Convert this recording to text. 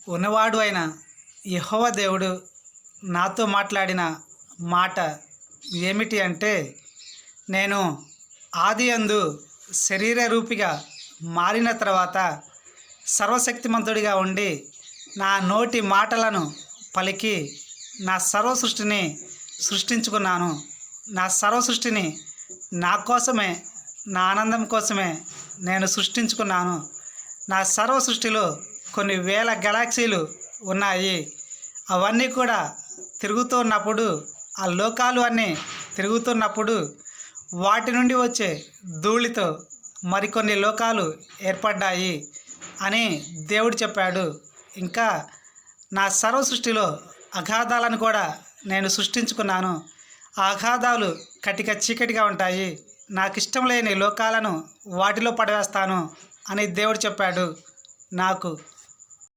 ఉన్నవాడు అయిన యెహోవా దేవుడు నాతో మాట్లాడిన మాట ఏమిటి అంటే, నేను ఆదియందు శరీర రూపిగా మారిన తర్వాత సర్వశక్తిమంతుడిగా ఉండి నా నోటి మాటలను పలికి నా సర్వ సృష్టిని సృష్టించుకున్నాను. నా సర్వ సృష్టిని నా కోసమే, నా ఆనందం కోసమే నేను సృష్టించుకున్నాను. నా సర్వ సృష్టిలో కొన్ని వేల గెలాక్సీలు ఉన్నాయి. అవన్నీ కూడా తిరుగుతున్నప్పుడు, ఆ లోకాలు అన్నీ తిరుగుతున్నప్పుడు వాటి నుండి వచ్చే ధూళితో మరికొన్ని లోకాలు ఏర్పడ్డాయి అని దేవుడు చెప్పాడు. ఇంకా నా సర్వ సృష్టిలో అగాధాలను కూడా నేను సృష్టించుకున్నాను. ఆ అగాధాలు కటిక చీకటిగా ఉంటాయి. నాకు ఇష్టం లేని లోకాలను వాటిలో పడవేస్తాను అని దేవుడు చెప్పాడు నాకు.